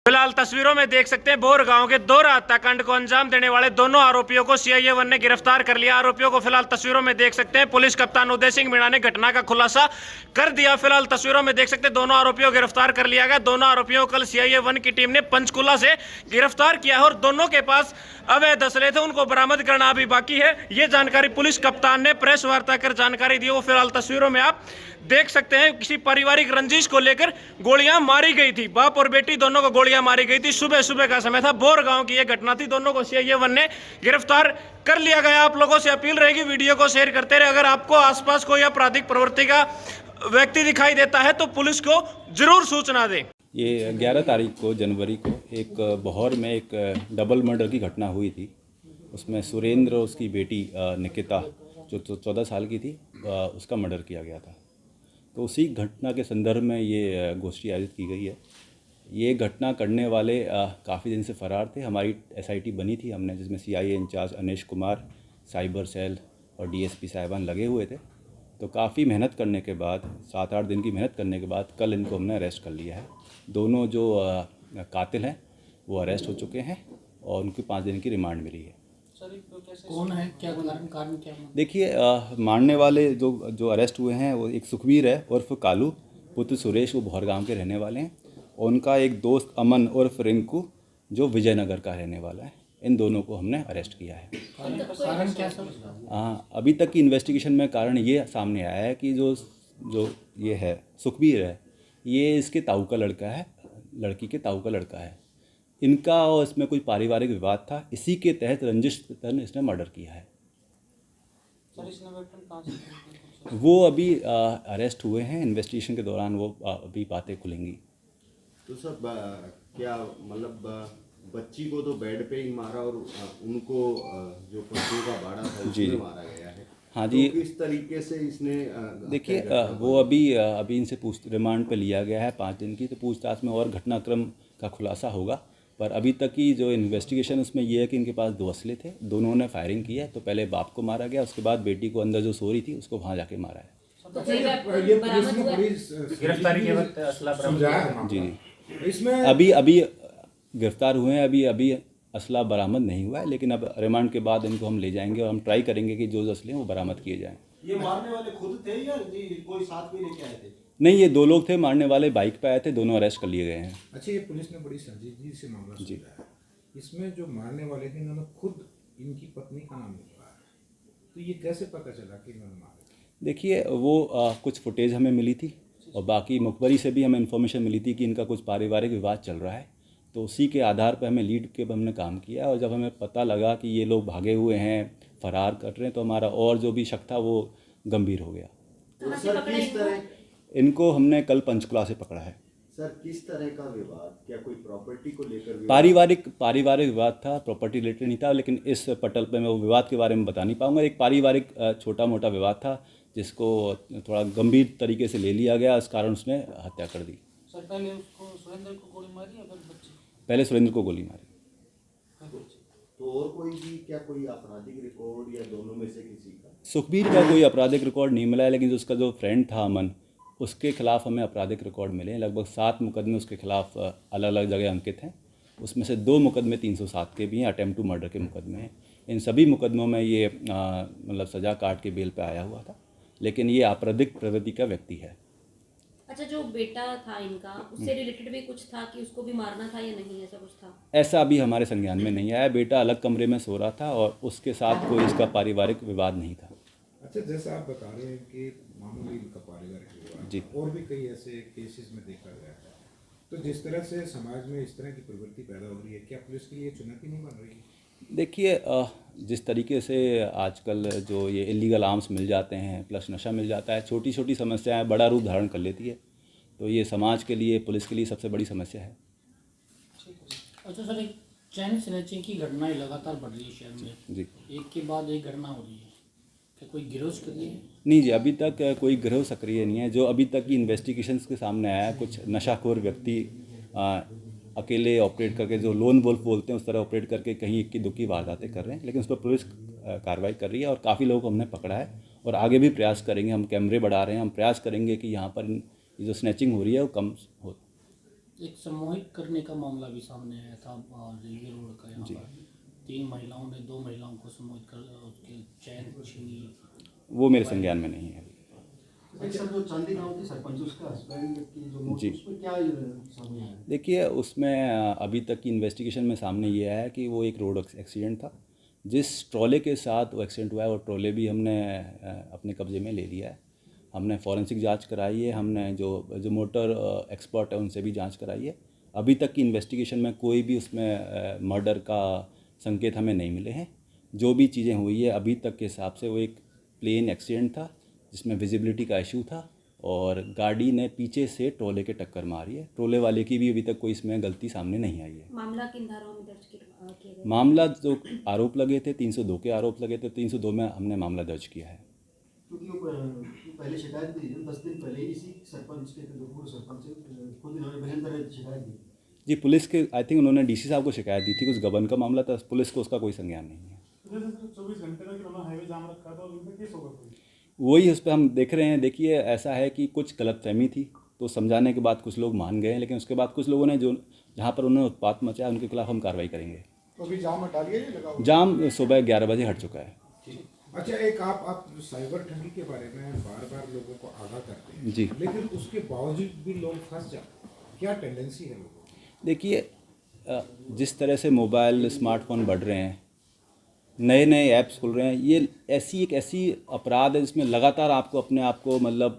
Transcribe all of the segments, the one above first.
फिलहाल तस्वीरों में देख सकते हैं बोर गांव के दो हत्या कांड को अंजाम देने वाले दोनों आरोपियों को सीआईए 1 ने गिरफ्तार कर लिया। आरोपियों को फिलहाल तस्वीरों में देख सकते हैं पुलिस कप्तान उदय सिंह मीणा ने घटना का खुलासा कर दिया। फिलहाल तस्वीरों में देख सकते हैं दोनों आरोपियों को गिरफ्तार कर लिया गया। दोनों आरोपियों को कल सीआईए 1 की टीम ने पंचकुला से गिरफ्तार किया है और दोनों के पास अवैध असले थे, उनको बरामद करना अभी बाकी है। ये जानकारी पुलिस कप्तान ने प्रेस वार्ता कर जानकारी दी। वो फिलहाल तस्वीरों में आप देख सकते हैं किसी पारिवारिक रंजिश को लेकर गोलियां मारी गई थी। बाप और बेटी दोनों को गोलियां मारी गई थी। सुबह सुबह का समय था, बोर गांव की यह घटना थी। दोनों को सीआईए 1 ने गिरफ्तार कर लिया गया। आप लोगों से अपील रहेगी वीडियो को शेयर करते रहे। अगर आपको आसपास कोई आपराधिक प्रवृत्ति का व्यक्ति दिखाई देता है तो पुलिस को जरूर सूचना दें। ये 11 तारीख को जनवरी को एक बहौर में एक डबल मर्डर की घटना हुई थी। उसमें सुरेंद्र और उसकी बेटी निकिता जो 14 साल की थी उसका मर्डर किया गया था। तो उसी घटना के संदर्भ में ये गोष्ठी आयोजित की गई है। ये घटना करने वाले काफ़ी दिन से फरार थे। हमारी एसआईटी बनी थी हमने, जिसमें सीआईए इंचार्ज अनिश कुमार, साइबर सेल और डीएसपी साहिबान लगे हुए थे। तो काफ़ी मेहनत करने के बाद, 7-8 दिन की मेहनत करने के बाद कल इनको हमने अरेस्ट कर लिया है। दोनों जो कातिल हैं वो अरेस्ट हो चुके हैं और उनकी 5 दिन की रिमांड मिली है। कौन है, क्या कारण क्या है? देखिए, मारने वाले जो अरेस्ट हुए हैं वो एक सुखबीर है उर्फ कालू, पुत्र सुरेश, वो भौर गांव के रहने वाले हैं। और उनका एक दोस्त अमन उर्फ रिंकू जो विजयनगर का रहने वाला है। इन दोनों को हमने अरेस्ट किया है। कारण क्या सर? अभी तक की इन्वेस्टिगेशन में कारण ये सामने आया है कि जो ये है सुखबीर है, ये इसके ताऊ का लड़का है, लड़की के ताऊ का लड़का है। इनका और इसमें कोई पारिवारिक विवाद था, इसी के तहत रंजिश तन इसने मर्डर किया है। वो अभी अरेस्ट हुए हैं। इन्वेस्टिगेशन के दौरान वो अभी बातें खुलेंगी। तो सब क्या मतलब बच्ची को तो बेड पे ही मारा और उनको जो पशुओं का बाड़ा था उसमें मारा गया है। हाँ जी, तो किस तरीके से इसने देखिए, वो अभी इनसे रिमांड पे लिया गया है 5 दिन की। तो पूछताछ में और घटनाक्रम का खुलासा होगा। पर अभी तक की जो इन्वेस्टिगेशन उसमें ये है कि इनके पास 2 असले थे, दोनों ने फायरिंग की है। तो पहले बाप को मारा गया, उसके बाद बेटी को अंदर जो सो रही थी उसको वहाँ जाके मारा है। गिरफ्तारी के वक्त असला बरामद जी, इसमें अभी गिरफ्तार हुए हैं। अभी असला बरामद नहीं हुआ है, लेकिन अब रिमांड के बाद इनको हम ले जाएंगे और हम ट्राई करेंगे कि जो असले हैं वो बरामद किए जाएं। ये मारने वाले खुद थे या कोई साथ में लेके आए थे? नहीं, ये 2 लोग थे। मारने वाले बाइक पे आए थे, दोनों अरेस्ट कर लिए गए हैं। अच्छा, ये पुलिस ने बड़ी संजीदगी से मामला सुलझाया है। इसमें जो मारने वाले थे इन्होंने खुद इनकी पत्नी का नाम लिखवाया है, तो ये कैसे पता चला कि इन्होंने मारा? देखिए, वो कुछ फुटेज हमें मिली थी और बाकी मुखबरी से भी हमें इन्फॉर्मेशन मिली थी कि इनका कुछ पारिवारिक विवाद चल रहा है। तो उसी के आधार पर हमें लीड के हमने काम किया और जब हमें पता लगा कि ये लोग भागे हुए हैं, फरार कर रहे हैं, तो हमारा और जो भी शक था वो गंभीर हो गया। तो सर किस तरह इनको हमने कल पंचकुला से पकड़ा है। सर किस तरह का विवाद, क्या कोई प्रॉपर्टी को लेकर पारिवारिक विवाद था, प्रॉपर्टी रिलेटेड नहीं था। लेकिन इस पटल पे मैं वो विवाद के बारे में बता नहीं पाऊंगा। एक पारिवारिक छोटा मोटा विवाद था जिसको थोड़ा गंभीर तरीके से ले लिया गया, इस कारण उसने हत्या कर दी। सर पहले उसको सुरेंद्र को गोली मारी या फिर बच्चे? पहले सुरेंद्र को गोली मारी। तो और कोई भी क्या कोई आपराधिक रिकॉर्ड या दोनों में से किसी का? सुखबीर का कोई आपराधिक रिकॉर्ड नहीं मिला है, लेकिन उसका जो फ्रेंड था अमन, उसके खिलाफ हमें आपराधिक रिकॉर्ड मिले हैं। लगभग 7 मुकदमे उसके खिलाफ अलग अलग जगह अंकित हैं। उसमें से 2 मुकदमे 307 के भी हैं, अटेम्प्ट टू मर्डर के मुकदमे हैं। इन सभी मुकदमों में ये मतलब सज़ा काट के बेल पे आया हुआ था, लेकिन ये आपराधिक प्रवृत्ति का व्यक्ति है। अच्छा, जो बेटा था इनका, उससे रिलेटेड भी कुछ था कि उसको भी मारना था या नहीं, ऐसा कुछ था? ऐसा अभी हमारे संज्ञान में नहीं आया। बेटा अलग कमरे में सो रहा था और उसके साथ कोई इसका पारिवारिक विवाद नहीं था। अच्छा, जैसा आप बता रहे हैं कि मामूली इनका पारिवारिक विवाद जी, और भी कई ऐसे केसेस में देखा गया है, तो जिस तरह से समाज में इस तरह की प्रवृत्ति पैदा हो रही है, क्या पुलिस के लिए चुनौती नहीं बन रही है? देखिए, जिस तरीके से आजकल जो ये इलीगल आर्म्स मिल जाते हैं प्लस नशा मिल जाता है, छोटी छोटी समस्याएं बड़ा रूप धारण कर लेती है। तो ये समाज के लिए, पुलिस के लिए सबसे बड़ी समस्या है। अच्छा सर, एक चैन स्नैचिंग की घटनाएं लगातार बढ़ रही है शहर में। जी, एक के बाद एक घटना हो रही है, क्या कोई गिरोह सक्रिय है? नहीं जी, अभी तक कोई गिरोह सक्रिय नहीं है। जो अभी तक की इन्वेस्टिगेशंस के सामने आया है, कुछ नशाखोर व्यक्ति अकेले ऑपरेट करके, जो लोन वुल्फ बोलते हैं, उस तरह ऑपरेट करके कहीं इक्की दुक्की वारदातें कर रहे हैं। लेकिन उस पर पुलिस कार्रवाई कर रही है और काफ़ी लोगों को हमने पकड़ा है और आगे भी प्रयास करेंगे। हम कैमरे बढ़ा रहे हैं, हम प्रयास करेंगे कि यहाँ पर ये जो स्नैचिंग हो रही है वो कम हो। एक सम्मोहित करने का मामला भी सामने आया था रेलवे रोड का यहाँ पर 3 महिलाओं ने 2 महिलाओं को सम्मोहित कर उसके चैन छीनी। वो मेरे संज्ञान में नहीं है। एक सर जो चांदी गांव की सरपंच उसका हस्बैंड की जो मौत जी। उसमें क्या सामने आया? देखिए, उसमें अभी तक की इन्वेस्टिगेशन में सामने ये आया कि वो एक रोड एक्सीडेंट था। जिस ट्रॉले के साथ वो एक्सीडेंट हुआ है वो ट्रॉले भी हमने अपने कब्जे में ले लिया है। हमने फॉरेंसिक जांच कराई है, हमने जो मोटर एक्सपर्ट है उनसे भी जांच कराई है। अभी तक की इन्वेस्टिगेशन में कोई भी उसमें मर्डर का संकेत हमें नहीं मिले हैं। जो भी चीज़ें हुई है अभी तक के हिसाब से वो एक प्लेन एक्सीडेंट था जिसमें विजिबिलिटी का इशू था और गाड़ी ने पीछे से ट्रोले के टक्कर मारी है। ट्रोले वाले की भी अभी तक कोई इसमें गलती सामने नहीं आई है। मामला किन धाराओं में दर्ज किया गया? मामला जो आरोप लगे थे 302 के आरोप लगे थे, 302 में हमने मामला दर्ज किया है। क्योंकि वो पहले शिकायत भी दी 10 दिन पहले इसी सरपंच के जो पूर्व सरपंच है खुद इन्होंने बहन तरह शिकायत दी। जी, पुलिस के आई थिंक उन्होंने डीसी साहब को शिकायत दी थी, कुछ गबन का मामला था। पुलिस को उसका कोई संज्ञान नहीं है। 24 घंटे तक उन्होंने हाईवे जाम रखा था और उनका केस होगा कोई? वही उस पर हम देख रहे हैं। देखिए, ऐसा है कि कुछ गलतफहमी थी तो समझाने के बाद कुछ लोग मान गए, लेकिन उसके बाद कुछ लोगों ने जो जहाँ पर उन्होंने उत्पात मचाया उनके खिलाफ हम कार्रवाई करेंगे। तो अभी जाम हटा लिया या लगा हुआ? जाम सुबह 11 बजे हट चुका है। अच्छा, एक आप साइबर ठगी के बारे में बार बार लोगों को आगाह करते हैं जी। लेकिन उसके बावजूद भी लोग फंस जाते हैं, क्या टेंडेंसी है लोगों की? देखिए, जिस तरह से मोबाइल स्मार्टफोन बढ़ रहे हैं, नए नए ऐप्स खुल रहे हैं, ये ऐसी अपराध है जिसमें लगातार आपको अपने आप को मतलब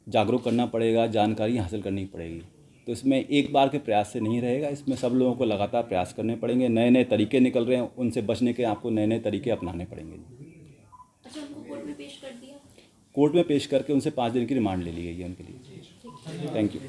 जागरूक करना पड़ेगा, जानकारी हासिल करनी पड़ेगी। तो इसमें एक बार के प्रयास से नहीं रहेगा, इसमें सब लोगों को लगातार प्रयास करने पड़ेंगे। नए नए तरीके निकल रहे हैं, उनसे बचने के आपको नए नए तरीके अपनाने पड़ेंगे। अच्छा, उनको कोर्ट में पेश कर दिया? कोर्ट में पेश करके उनसे 5 दिन की रिमांड ले ली गई है उनके लिए। Thank you.